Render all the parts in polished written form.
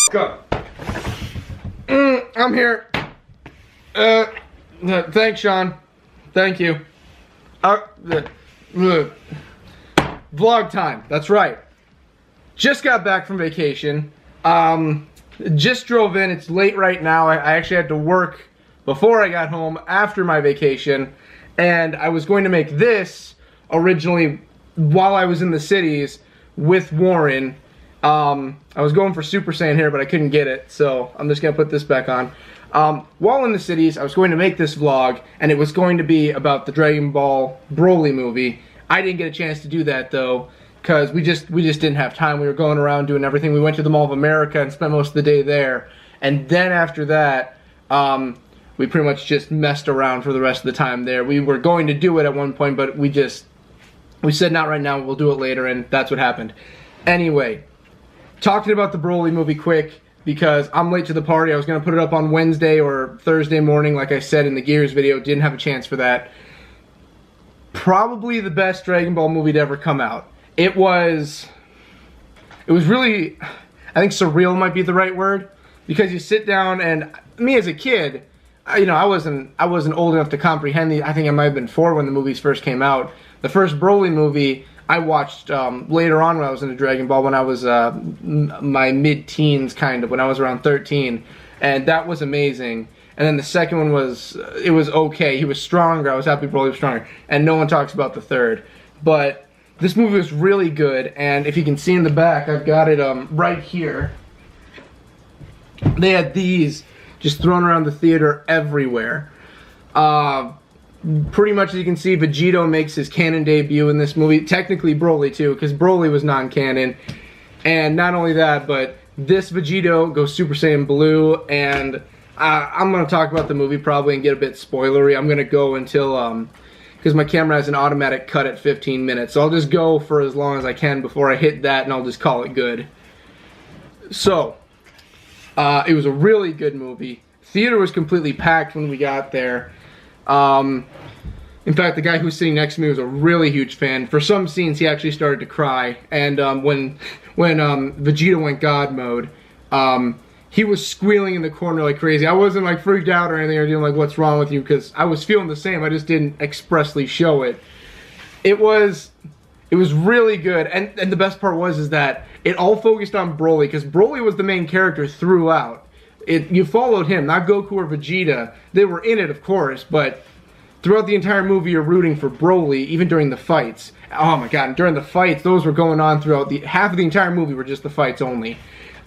Go. I'm here. Thanks, Sean. Thank you. Vlog time. That's right. Just got back from vacation. Just drove in. It's late right now. I actually had to work before I got home after my vacation, and I was going to make this originally while I was in the cities with Warren. I was going for Super Saiyan here, but I couldn't get it, so I'm just gonna put this back on. While in the cities, I was going to make this vlog, and it was going to be about the Dragon Ball Broly movie. I didn't get a chance to do that though, because we just didn't have time. We were going around doing everything. We went to the Mall of America and spent most of the day there, and then after that, we pretty much just messed around for the rest of the time there. We were going to do it at one point, but we said not right now, we'll do it later, and that's what happened. Anyway, talking about the Broly movie quick, because I'm late to the party. I was going to put it up on Wednesday or Thursday morning, like I said in the Gears video. Didn't have a chance for that. Probably the best Dragon Ball movie to ever come out. It was really, I think surreal might be the right word, because you sit down, and me as a kid, you know, I wasn't old enough to comprehend I think I might have been 4 when the movies first came out. The first Broly movie I watched later on when I was into Dragon Ball, when I was my mid-teens, kind of, when I was around 13, and that was amazing. And then the second one was okay. He was stronger. I was happy Broly was stronger, and no one talks about the third. But this movie was really good, and if you can see in the back, I've got it right here. They had these just thrown around the theater everywhere. Pretty much, as you can see, Vegito makes his canon debut in this movie. Technically Broly too, because Broly was non-canon. And not only that, but this Vegito goes Super Saiyan Blue, and I'm going to talk about the movie probably and get a bit spoilery. I'm going to go until, because my camera has an automatic cut at 15 minutes. So I'll just go for as long as I can before I hit that, and I'll just call it good. So, it was a really good movie. Theater was completely packed when we got there. In fact, the guy who was sitting next to me was a really huge fan. For some scenes, he actually started to cry. And when Vegeta went God mode, he was squealing in the corner like crazy. I wasn't like freaked out or anything or doing like, what's wrong with you? Because I was feeling the same. I just didn't expressly show it. It was really good. And the best part is that it all focused on Broly, because Broly was the main character throughout. You followed him, not Goku or Vegeta. They were in it, of course, but throughout the entire movie, you're rooting for Broly, even during the fights. Oh my god, and during the fights, those were going on throughout half of the entire movie were just the fights only.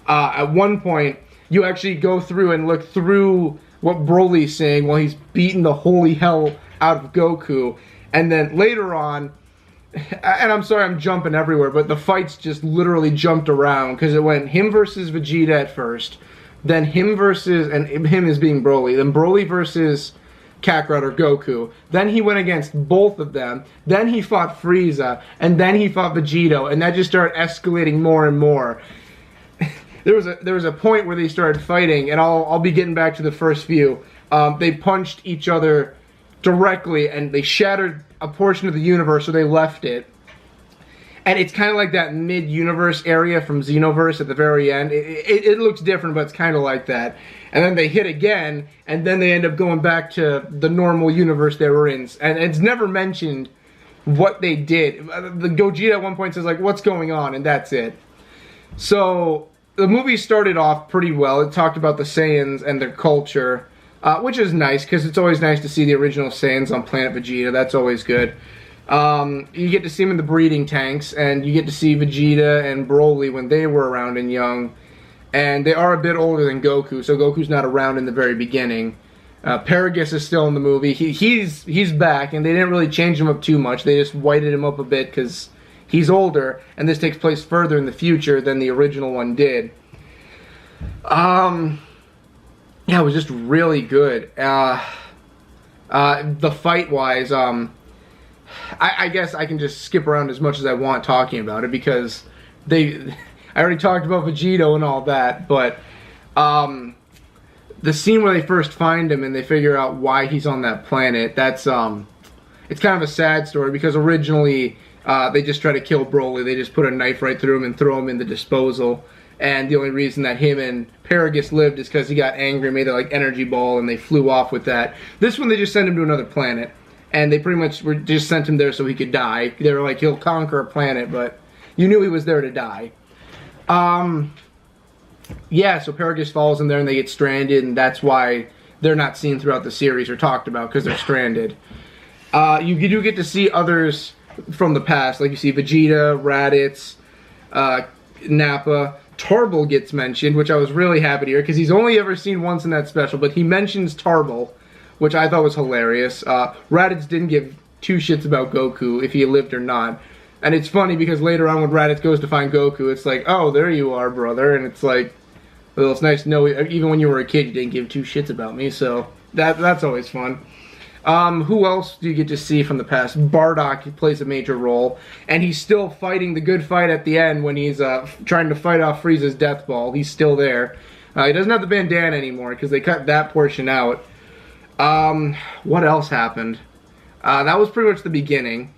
At one point, you actually go through and look through what Broly's saying while he's beating the holy hell out of Goku. And then later on, and I'm sorry I'm jumping everywhere, but the fights just literally jumped around, because it went him versus Vegeta at first, then him versus, and him is being Broly, then Broly versus Kakarot or Goku, then he went against both of them, then he fought Frieza, and then he fought Vegito, and that just started escalating more and more. There was a point where they started fighting, and I'll be getting back to the first few. They punched each other directly, and they shattered a portion of the universe, so they left it. And it's kind of like that mid-universe area from Xenoverse at the very end. It looks different, but it's kind of like that. And then they hit again, and then they end up going back to the normal universe they were in. And it's never mentioned what they did. The Gogeta at one point says, like, what's going on? And that's it. So the movie started off pretty well. It talked about the Saiyans and their culture, which is nice, because it's always nice to see the original Saiyans on planet Vegeta. That's always good. You get to see them in the breeding tanks, and you get to see Vegeta and Broly when they were around and young. And they are a bit older than Goku, so Goku's not around in the very beginning. Paragus is still in the movie. He's back, and they didn't really change him up too much. They just whited him up a bit because he's older, and this takes place further in the future than the original one did. Yeah, it was just really good. The fight-wise, I guess I can just skip around as much as I want talking about it, because I already talked about Vegito and all that, but the scene where they first find him and they figure out why he's on that planet, that's it's kind of a sad story, because originally They just try to kill Broly. They just put a knife right through him and throw him in the disposal. And the only reason that him and Paragus lived is because he got angry, made a like energy ball, and they flew off with that. This one, they just sent him to another planet. And they pretty much just sent him there so he could die. They were like, he'll conquer a planet, but you knew he was there to die. Yeah, so Paragus follows them there and they get stranded, and that's why they're not seen throughout the series or talked about, because they're stranded. You do get to see others from the past, like you see Vegeta, Raditz, Nappa. Tarble gets mentioned, which I was really happy to hear, because he's only ever seen once in that special, but he mentions Tarble, which I thought was hilarious. Raditz didn't give two shits about Goku, if he lived or not. And it's funny, because later on when Raditz goes to find Goku, it's like, oh, there you are, brother. And it's like, well, it's nice to know, even when you were a kid, you didn't give two shits about me, so that's always fun. Who else do you get to see from the past? Bardock plays a major role, and he's still fighting the good fight at the end when he's trying to fight off Frieza's death ball. He's still there. He doesn't have the bandana anymore because they cut that portion out. What else happened? That was pretty much the beginning.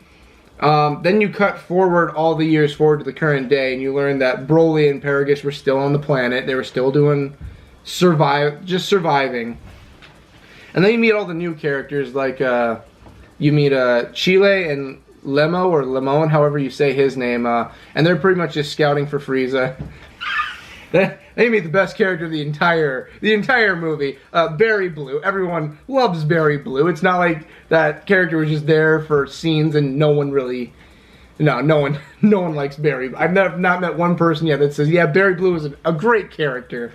Then you cut forward all the years forward to the current day, and you learn that Broly and Paragus were still on the planet. They were still doing just surviving. And then you meet all the new characters, like you meet Chile and Lemo, or Lemon, however you say his name, and they're pretty much just scouting for Frieza. They meet the best character of the entire movie, Berry Blue. Everyone loves Berry Blue. It's not like that character was just there for scenes and no one likes Berry. I've not met one person yet that says, yeah, Berry Blue is a great character.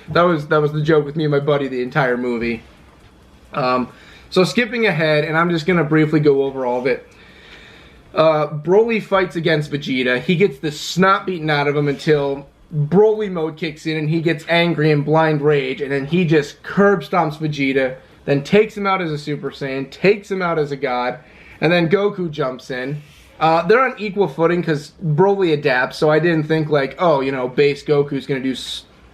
That was the joke with me and my buddy the entire movie. So skipping ahead, and I'm just going to briefly go over all of it. Broly fights against Vegeta. He gets the snot beaten out of him until Broly mode kicks in and he gets angry and blind rage, and then he just curb stomps Vegeta, then takes him out as a Super Saiyan, takes him out as a god, and then Goku jumps in. They're on equal footing because Broly adapts, so I didn't think like, oh, you know, base Goku's going to do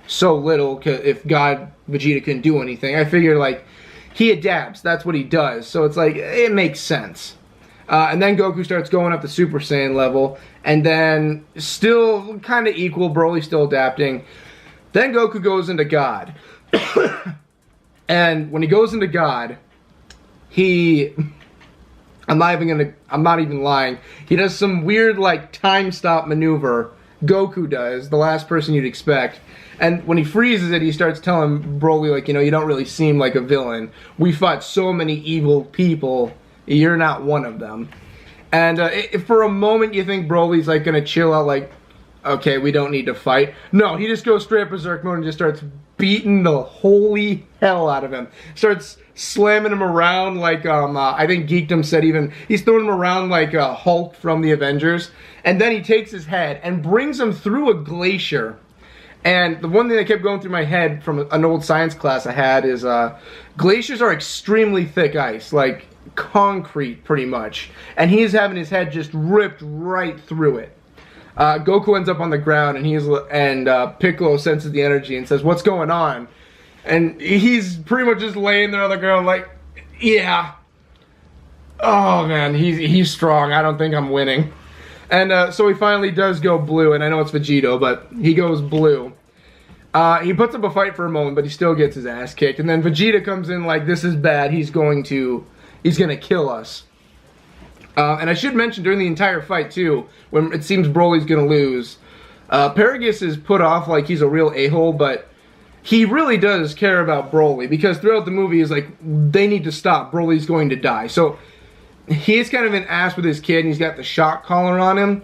so little if God Vegeta couldn't do anything. I figured like, he adapts, that's what he does, so it's like, it makes sense. And then Goku starts going up the Super Saiyan level, and then still kind of equal, Broly's still adapting. Then Goku goes into God. And when he goes into God, I'm not even lying, he does some weird like time stop maneuver. Goku does, the last person you'd expect. And when he freezes it, he starts telling Broly, like, you know, you don't really seem like a villain. We fought so many evil people, you're not one of them. And if for a moment you think Broly's like gonna chill out, like, okay, we don't need to fight. No, he just goes straight berserk mode and just starts beating the holy hell out of him. Starts slamming him around like, I think Geekdom said even, he's throwing him around like Hulk from the Avengers. And then he takes his head and brings him through a glacier. And the one thing that kept going through my head from an old science class I had is glaciers are extremely thick ice, like concrete pretty much. And he's having his head just ripped right through it. Goku ends up on the ground, and Piccolo senses the energy and says, "What's going on?" And he's pretty much just laying there on the ground like, yeah. Oh man, he's strong. I don't think I'm winning. And so he finally does go blue, and I know it's Vegito, but he goes blue. He puts up a fight for a moment, but he still gets his ass kicked. And then Vegeta comes in like, this is bad, he's gonna kill us. And I should mention during the entire fight too, when it seems Broly's gonna lose, Paragus is put off like he's a real a-hole, but he really does care about Broly, because throughout the movie he's like, they need to stop, Broly's going to die. So he's kind of an ass with his kid, and he's got the shock collar on him,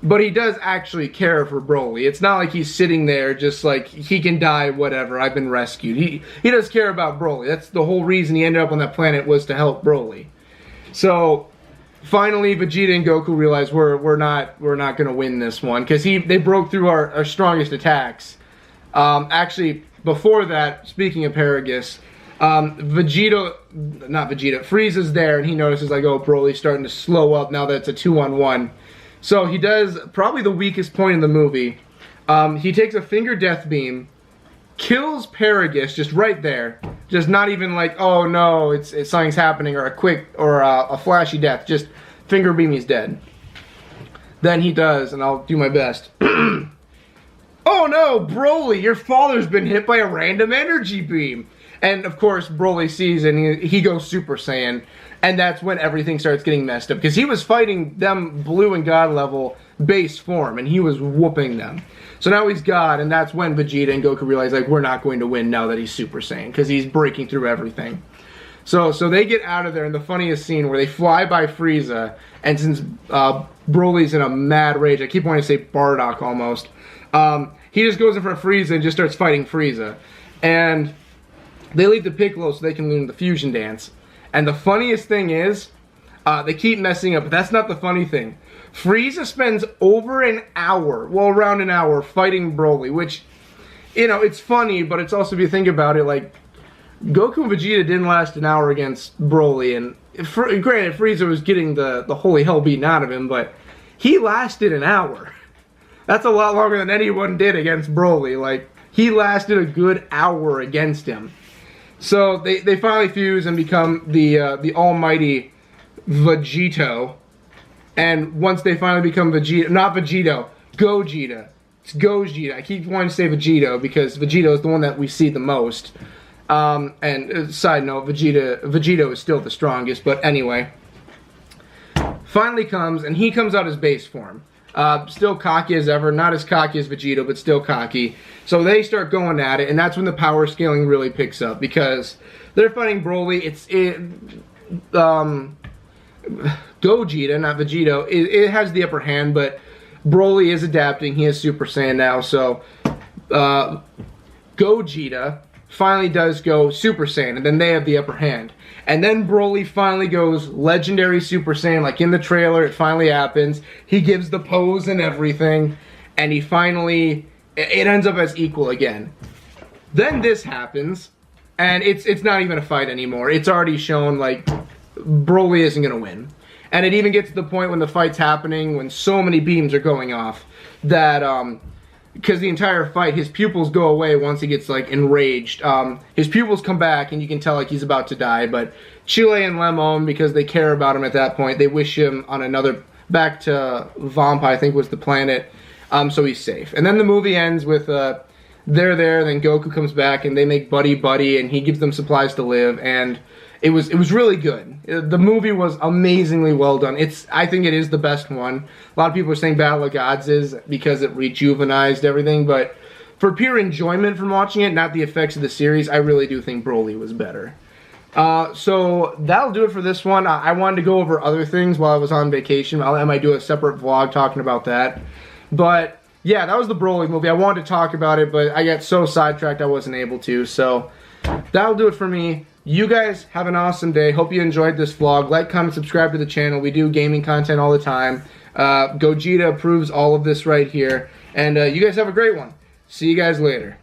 but he does actually care for Broly. It's not like he's sitting there just like, he can die, whatever, I've been rescued. He does care about Broly. That's the whole reason he ended up on that planet, was to help Broly. So finally Vegeta and Goku realize we're not gonna win this one, because they broke through our strongest attacks. Actually, before that, speaking of Paragus, Frieza's there, and he notices like, oh, Broly's starting to slow up now that it's a 2-on-1. So he does probably the weakest point in the movie. He takes a finger death beam, kills Paragus just right there, just not even like, oh no, it's something's happening, or a quick or a flashy death. Just finger beam, he's dead. Then he does, and I'll do my best. Oh no, Broly, your father's been hit by a random energy beam. And of course, Broly sees and he goes Super Saiyan. And that's when everything starts getting messed up. Because he was fighting them Blue and God level base form, and he was whooping them. So now he's God, and that's when Vegeta and Goku realize, like, we're not going to win now that he's Super Saiyan. Because he's breaking through everything. So they get out of there in the funniest scene where they fly by Frieza. And since Broly's in a mad rage, I keep wanting to say Bardock almost. He just goes in front of Frieza and just starts fighting Frieza. And they leave the Piccolo so they can learn the fusion dance. And the funniest thing is, they keep messing up, but that's not the funny thing. Frieza spends over an hour, well, around an hour, fighting Broly, which, you know, it's funny, but it's also, if you think about it, like, Goku and Vegeta didn't last an hour against Broly, and granted, Frieza was getting the holy hell beaten out of him, but he lasted an hour. That's a lot longer than anyone did against Broly. Like, he lasted a good hour against him. So they finally fuse and become the almighty Vegito. And once they finally become Vegito, not Vegito, Gogeta. It's Gogeta. I keep wanting to say Vegito because Vegito is the one that we see the most. And side note, Vegito is still the strongest. But anyway, finally comes, and he comes out as base form. Still cocky as ever, not as cocky as Vegito, but still cocky. So they start going at it, and that's when the power scaling really picks up, because they're fighting Broly. Gogeta, not Vegito, it has the upper hand, but Broly is adapting. He is Super Saiyan now, so Gogeta finally does go Super Saiyan, and then they have the upper hand. And then Broly finally goes legendary Super Saiyan, like in the trailer, it finally happens. He gives the pose and everything, and he finally, it ends up as equal again. Then this happens, and it's not even a fight anymore. It's already shown, like, Broly isn't going to win. And it even gets to the point when the fight's happening, when so many beams are going off, that, because the entire fight, his pupils go away once he gets, like, enraged. His pupils come back, and you can tell, like, he's about to die. But Chile and Lemon, because they care about him at that point, they wish him on another, back to Vampa, I think was the planet, so he's safe. And then the movie ends with, they're there, then Goku comes back, and they make buddy-buddy, and he gives them supplies to live, and it was really good. The movie was amazingly well done. I think it is the best one. A lot of people are saying Battle of Gods is because it rejuvenized everything, but for pure enjoyment from watching it, not the effects of the series, I really do think Broly was better. So that'll do it for this one. I wanted to go over other things while I was on vacation. I might do a separate vlog talking about that. But yeah, that was the Broly movie. I wanted to talk about it, but I got so sidetracked I wasn't able to. So that'll do it for me. You guys have an awesome day. Hope you enjoyed this vlog. Like, comment, subscribe to the channel. We do gaming content all the time. Gogeta approves all of this right here. And you guys have a great one. See you guys later.